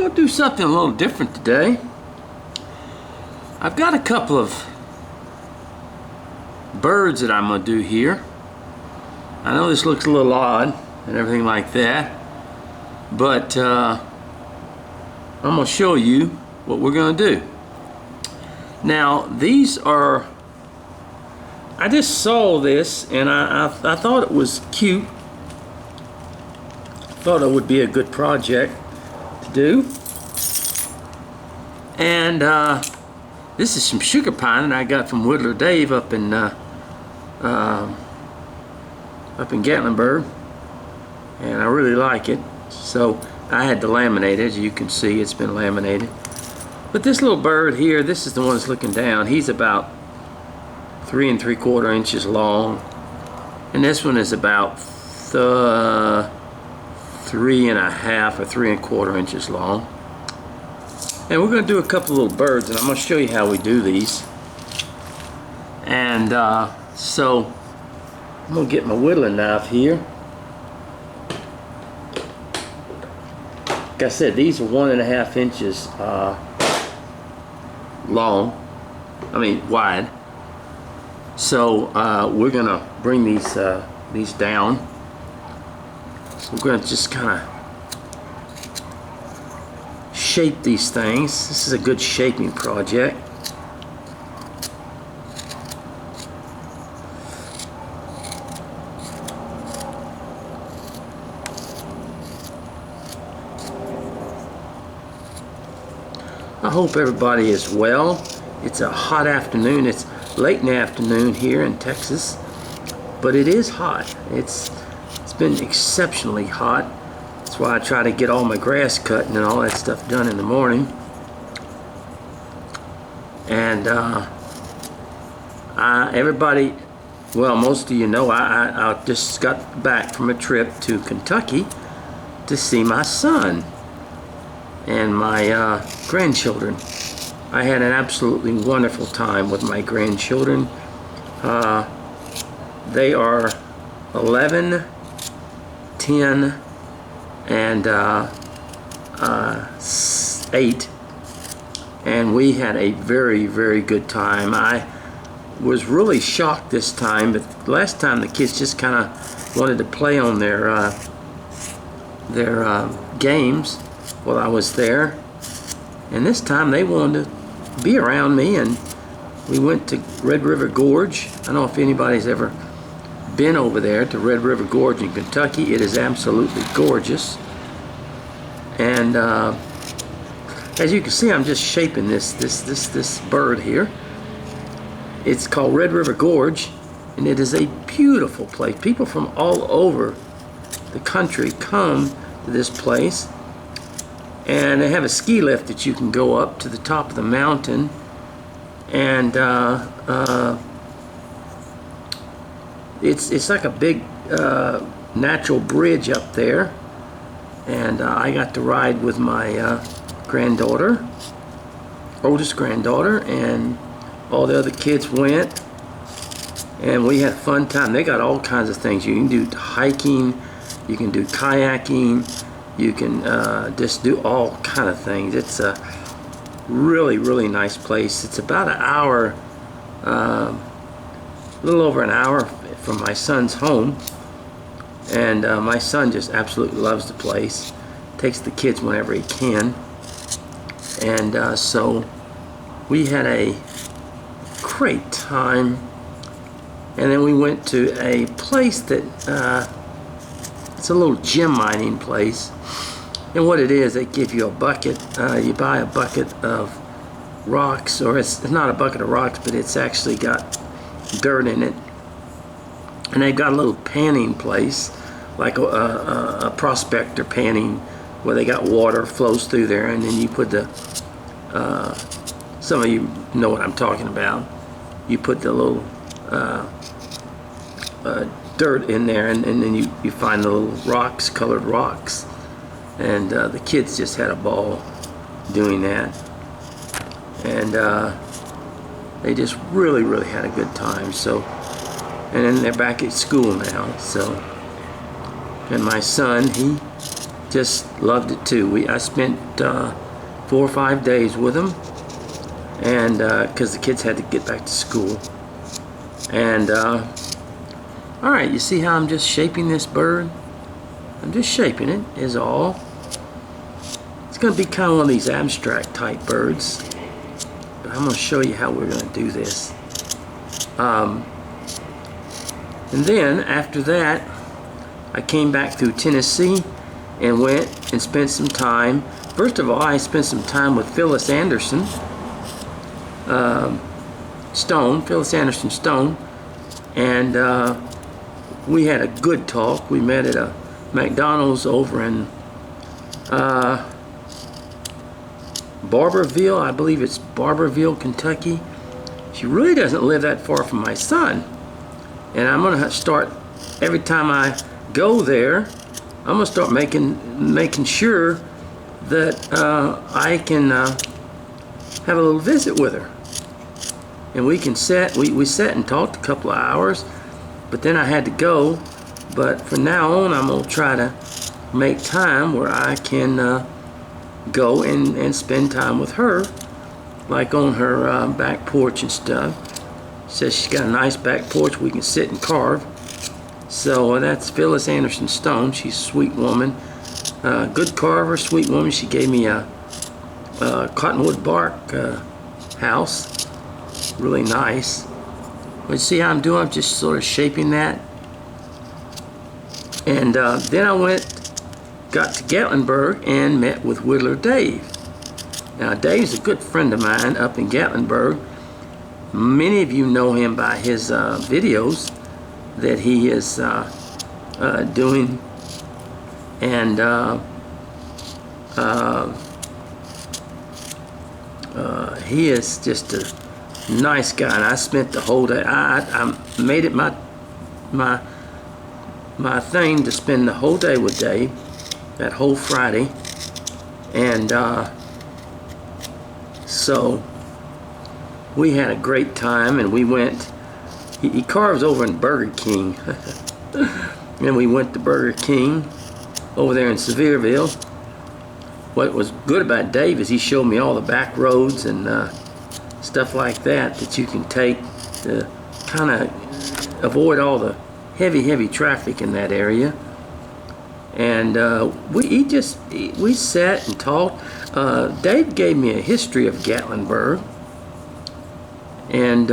We'll do something a little different today. I've got a couple of birds that I'm going to do here. I know this looks a little odd and everything like that, but I'm going to show you what we're going to do. Now, these are, I just saw this and I thought it was cute. Thought it would be a good project to do. And this is some sugar pine that I got from Whittling Dave up in Gatlinburg, and I really like it. So I had to laminate it. As you can see, it's been laminated. But this little bird here, this is the one that's looking down. He's about 3 3/4 inches long, and this one is about 3 1/2 or 3 1/4 inches long. And we're going to do a couple little birds, and I'm going to show you how we do these. And so I'm going to get my whittling knife here. Like I said, these are 1 1/2 inches long. I mean wide. So we're going to bring these down. So we're going to just kind of shape these things. This is a good shaping project. I hope everybody is well. It's a hot afternoon. It's late in the afternoon here in Texas, but it is hot. It's been exceptionally hot. That's why I try to get all my grass cutting and all that stuff done in the morning. And everybody, well, most of you know, I just got back from a trip to Kentucky to see my son and my grandchildren. I had an absolutely wonderful time with my grandchildren. They are 11, 10, and 8, and we had a very, very good time. I was really shocked this time, but last time the kids just kind of wanted to play on their games while I was there, and this time they wanted to be around me, and we went to Red River Gorge. I don't know if anybody's ever been over there to Red River Gorge in Kentucky. It is absolutely gorgeous. And as you can see, I'm just shaping this bird here. It's called Red River Gorge, and it is a beautiful place. People from all over the country come to this place, and they have a ski lift that you can go up to the top of the mountain, and it's like a big natural bridge up there. And I got to ride with my granddaughter, oldest granddaughter, and all the other kids went, and we had a fun time. They got all kinds of things. You can do hiking, you can do kayaking, you can just do all kind of things. It's a really, really nice place. It's about an hour, a little over an hour from my son's home. And my son just absolutely loves the place. Takes the kids whenever he can. And so we had a great time. And then we went to a place that, it's a little gem mining place. And what it is, they give you a bucket. You buy a bucket of rocks, or it's not a bucket of rocks, but it's actually got dirt in it. And they've got a little panning place, like a prospector panning, where they got water flows through there, and then you put the, some of you know what I'm talking about. You put the little dirt in there, and then you find the little rocks, colored rocks. And the kids just had a ball doing that. And they just really, really had a good time. So, and then they're back at school now. So, and my son, just loved it too. I spent 4 or 5 days with him, and because the kids had to get back to school. And all right, you see how I'm just shaping this bird? I'm just shaping it is all. It's going to be kind of one of these abstract type birds, but I'm going to show you how we're going to do this. And then after that, I came back through Tennessee and went and spent some time. First of all, I spent some time with Phyllis Anderson Stone, and we had a good talk. We met at a McDonald's over in Barberville, I believe it's Barberville, Kentucky. She really doesn't live that far from my son, and I'm gonna start, every time I go there, I'm gonna start making sure that I can have a little visit with her, and we can we sat and talked a couple of hours, but then I had to go. But from now on, I'm gonna try to make time where I can go and spend time with her, like on her back porch and stuff. She says she's got a nice back porch we can sit and carve. So that's Phyllis Anderson Stone. She's a sweet woman, good carver, sweet woman. She gave me a cottonwood bark house, really nice. But you see how I'm doing? I'm just sort of shaping that. And then I got to Gatlinburg and met with Whittling Dave. Now Dave's a good friend of mine up in Gatlinburg. Many of you know him by his videos that he is doing, and he is just a nice guy. And I spent the whole day. I made it my thing to spend the whole day with Dave, that whole Friday, and so we had a great time, and we went. He carves over in Burger King, and we went to Burger King over there in Sevierville. What was good about Dave is he showed me all the back roads and stuff like that you can take to kind of avoid all the heavy traffic in that area. And we sat and talked. Dave gave me a history of Gatlinburg, and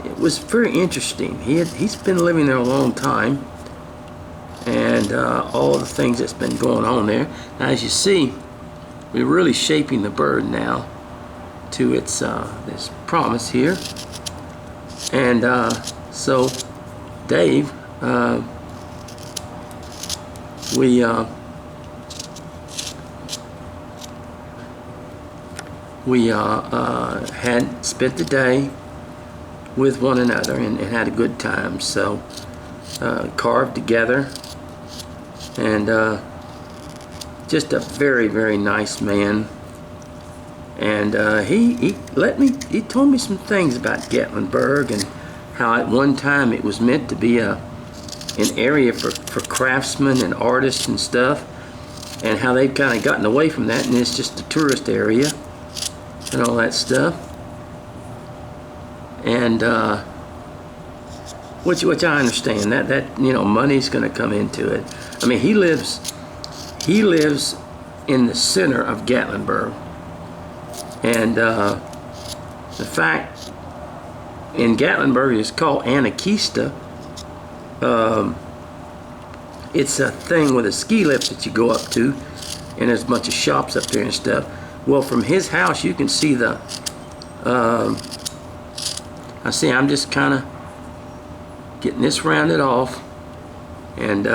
it was very interesting. He's been living there a long time, and all the things that's been going on there. Now, as you see, we're really shaping the bird now to its this promise here. And so Dave, we had spent the day with one another and had a good time. So carved together, and just a very nice man. And he told me some things about Gatlinburg, and how at one time it was meant to be an area for craftsmen and artists and stuff, and how they've kind of gotten away from that, and it's just a tourist area and all that stuff. And which I understand that money's going to come into it. I mean, he lives in the center of Gatlinburg, and the fact in Gatlinburg is called Anarchista. It's a thing with a ski lift that you go up to, and there's a bunch of shops up there and stuff. Well, from his house you can see the I'm just kind of getting this rounded off, and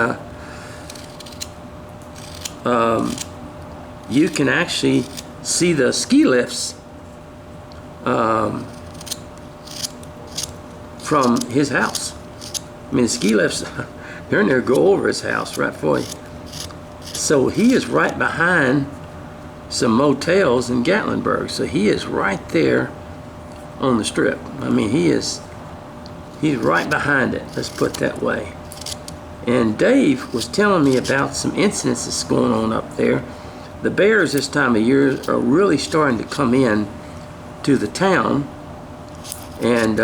you can actually see the ski lifts from his house. I mean, the ski lifts, they're in there, go over his house right for you. So he is right behind some motels in Gatlinburg. So he is right there on the strip. I mean, he's right behind it, let's put it that way. And Dave was telling me about some incidents that's going on up there. The bears this time of year are really starting to come in to the town, and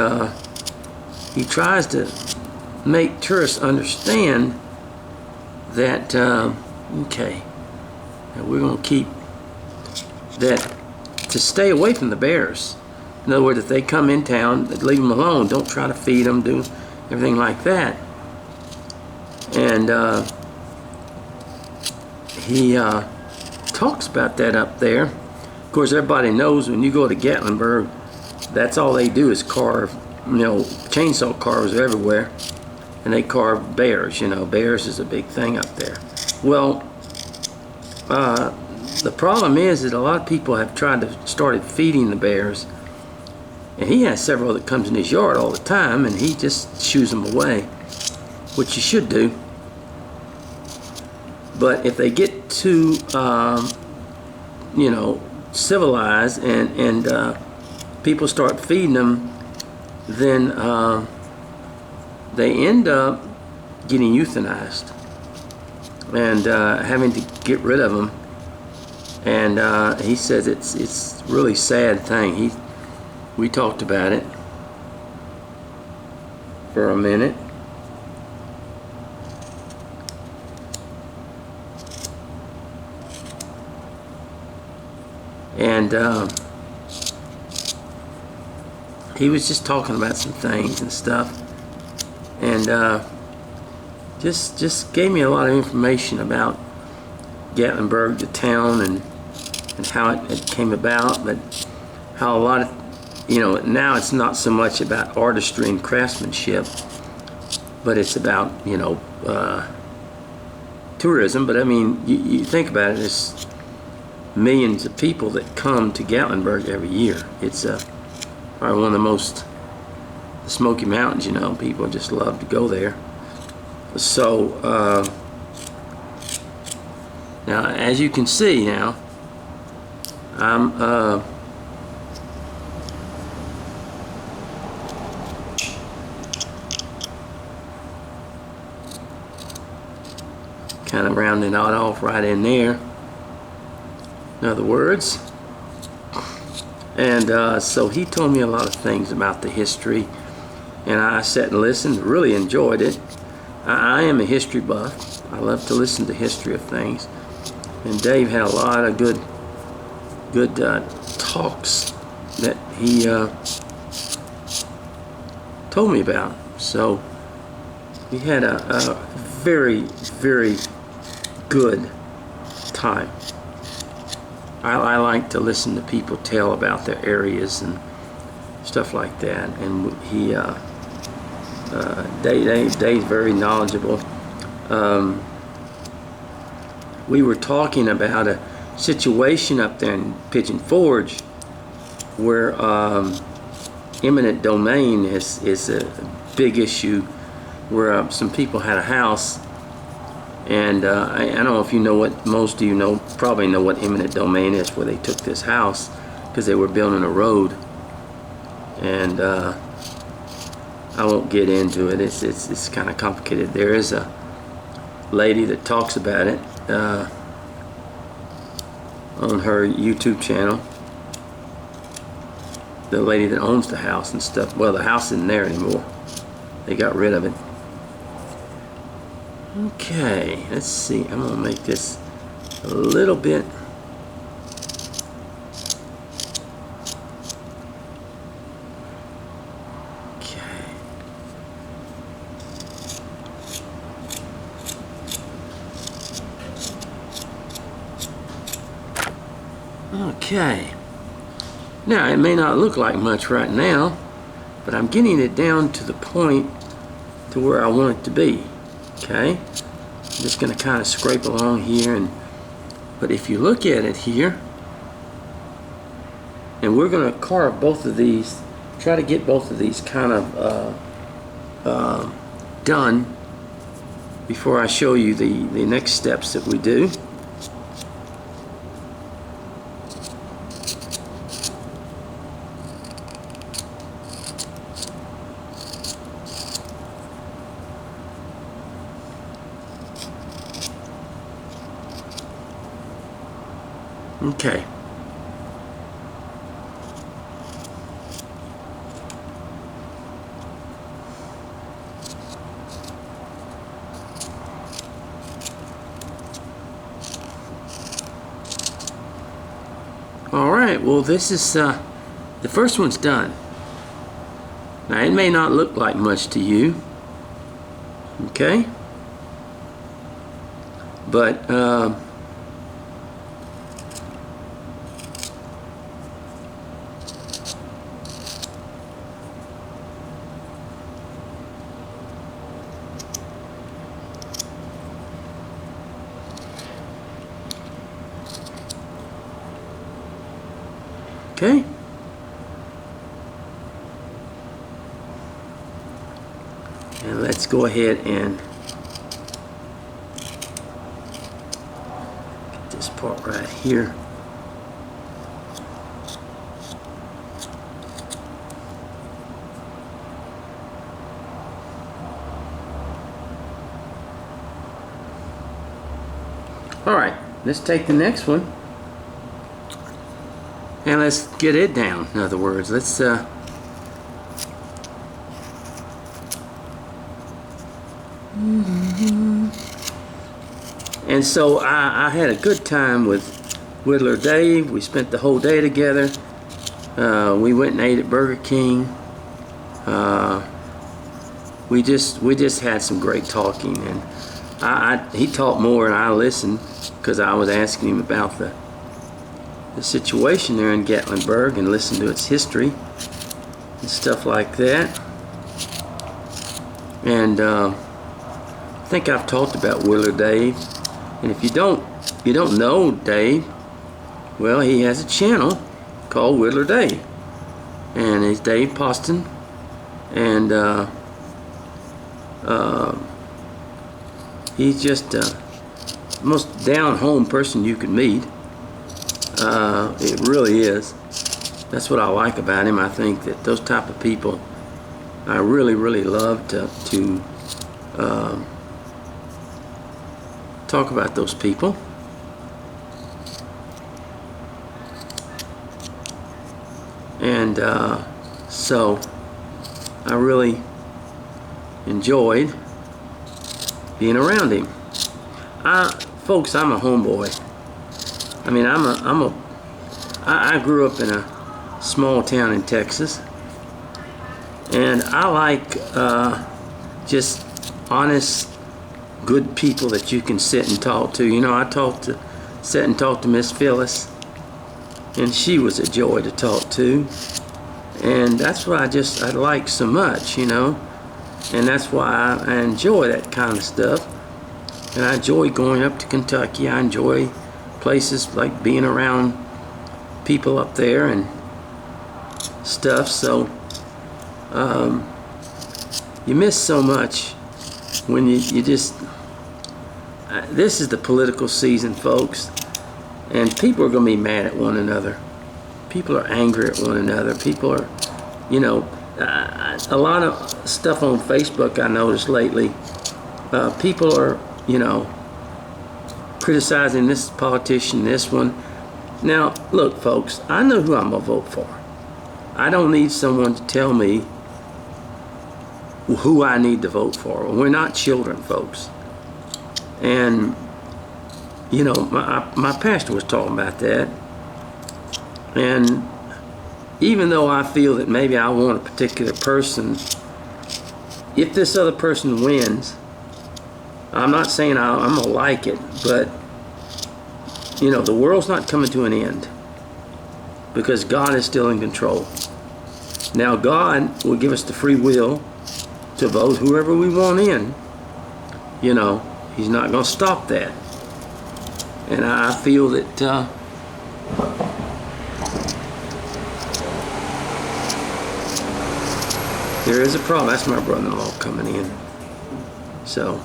he tries to make tourists understand that, okay, that we're going to keep that, to stay away from the bears. In other words, if they come in town, leave them alone. Don't try to feed them, do everything like that. And he talks about that up there. Of course, everybody knows when you go to Gatlinburg, that's all they do is carve, chainsaw carvers are everywhere. And they carve bears, bears is a big thing up there. Well, the problem is that a lot of people have started feeding the bears. And he has several that comes in his yard all the time, and he just shoos them away, which you should do. But if they get too, civilized and people start feeding them, then they end up getting euthanized and having to get rid of them. And he says it's really sad thing. We talked about it for a minute. And he was just talking about some things and stuff, and just gave me a lot of information about Gatlinburg, the town, and how it came about, but how a lot of, now it's not so much about artistry and craftsmanship, but it's about, tourism. But I mean, you think about it, there's millions of people that come to Gatlinburg every year. It's probably one of the Smoky Mountains, people just love to go there. So, now, as you can see now, I'm kind of rounding it off right in there, in other words. And so he told me a lot of things about the history, and I sat and listened, really enjoyed it. I am a history buff. I love to listen to history of things. And Dave had a lot of good talks that he told me about. So we had a very, very good time. I like to listen to people tell about their areas and stuff like that. And Dave's very knowledgeable. We were talking about a situation up there in Pigeon Forge where eminent domain is a big issue, where some people had a house, and I don't know if you know what, most of you probably know what eminent domain is, where they took this house because they were building a road. And I won't get into it. It's kind of complicated. There is a lady that talks about it on her YouTube channel. The lady that owns the house and stuff. Well, the house isn't there anymore. They got rid of it. Okay, let's see. I'm gonna make this a little bit. Okay. Now, it may not look like much right now, but I'm getting it down to the point to where I want it to be. Okay? I'm just going to kind of scrape along here, but if you look at it here, and we're going to carve both of these, try to get both of these kind of done before I show you the next steps that we do. Okay. All right, well, this is the first one's done. Now, it may not look like much to you, okay? But okay. And let's go ahead and get this part right here. All right, let's take the next one. And let's get it down. In other words, let's And so I had a good time with Whittling Dave. We spent the whole day together. We went and ate at Burger King. We just had some great talking, and he talked more and I listened because I was asking him about the situation there in Gatlinburg and listened to its history and stuff like that. And I think I've talked about Whittling Dave. And if you don't know Dave, well, he has a channel called Whittling Dave, and it's Dave Poston, and he's just the most down-home person you could meet. It really is. That's what I like about him. I think that those type of people, I really love to talk about those people. And so I really enjoyed being around him. Folks, I'm a homeboy. I mean, I grew up in a small town in Texas, and I like just honest, good people that you can sit and talk to. You know, I sat and talked to Miss Phyllis, and she was a joy to talk to, and that's what I like so much, you know, and that's why I enjoy that kind of stuff. And I enjoy going up to Kentucky. I enjoy places like being around people up there and stuff. So you miss so much when you just this is the political season, folks, and people are going to be mad at one another. People are angry at one another. People are, you know, a lot of stuff on Facebook I noticed lately. People are, you know, criticizing this politician, this one. Now, look, folks, I know who I'm going to vote for. I don't need someone to tell me who I need to vote for. We're not children, folks. And, you know, my pastor was talking about that. And even though I feel that maybe I want a particular person, if this other person wins, I'm not saying I'm going to like it, but, you know, the world's not coming to an end because God is still in control. Now, God will give us the free will to vote whoever we want in. You know, He's not going to stop that. And I feel that there is a problem. That's my brother-in-law coming in. So,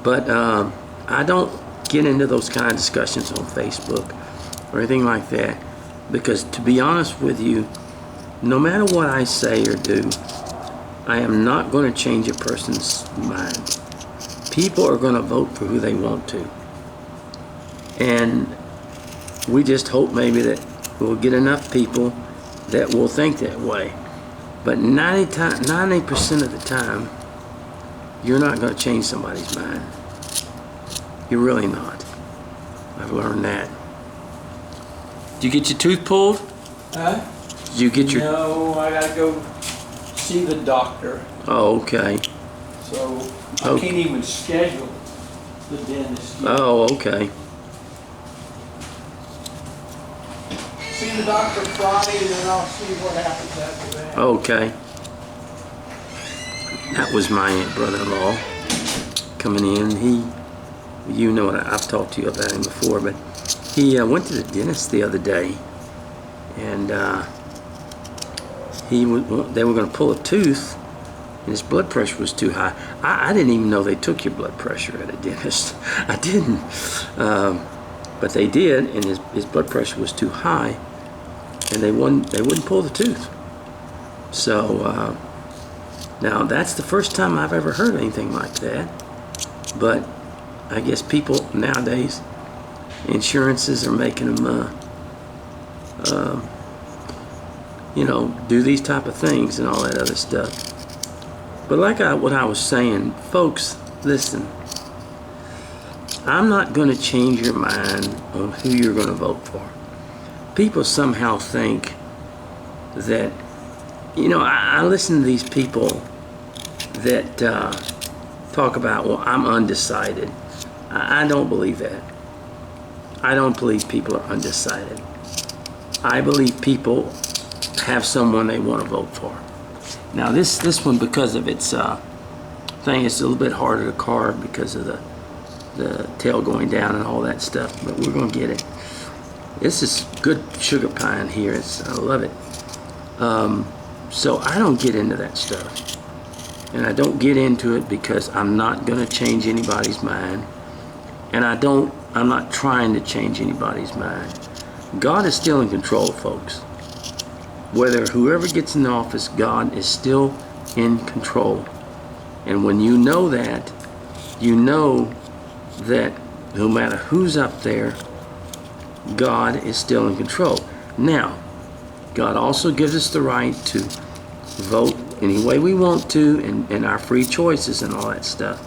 but I don't get into those kind of discussions on Facebook or anything like that, because to be honest with you, no matter what I say or do, I am not going to change a person's mind. People are going to vote for who they want to. And we just hope maybe that we'll get enough people that will think that way. But 90% of the time, you're not going to change somebody's mind. You're really not. I've learned that. Did you get your tooth pulled? Huh? Did you get your... No, I gotta go see the doctor. Oh, okay. So I can't even schedule the dentist yet. Oh, okay. See the doctor Friday, and then I'll see what happens after that. Okay. That was my brother-in-law coming in. You know what, I've talked to you about him before, but he went to the dentist the other day, and they were going to pull a tooth, and his blood pressure was too high. I didn't even know they took your blood pressure at a dentist. I didn't. But they did, and his blood pressure was too high, and they wouldn't pull the tooth. So now that's the first time I've ever heard anything like that. But I guess people nowadays, insurances are making them do these type of things and all that other stuff. But what I was saying, folks, listen, I'm not going to change your mind on who you're going to vote for. People somehow think that, I listen to these people that talk about, well, I'm undecided. I don't believe that. I don't believe people are undecided. I believe people have someone they want to vote for. Now this one, because of its thing, it's a little bit harder to carve because of the tail going down and all that stuff, but we're going to get it. This is good sugar pine here. I love it. So I don't get into that stuff. And I don't get into it because I'm not going to change anybody's mind. And I'm not trying to change anybody's mind. God is still in control, folks. Whoever gets in office, God is still in control. And when you know that no matter who's up there, God is still in control. Now, God also gives us the right to vote any way we want to, and our free choices and all that stuff.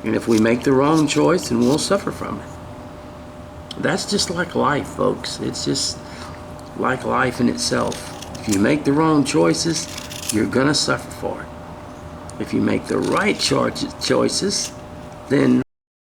And if we make the wrong choice, then we'll suffer from it. That's just like life, folks. It's just like life in itself. If you make the wrong choices, you're gonna suffer for it. If you make the right choices, then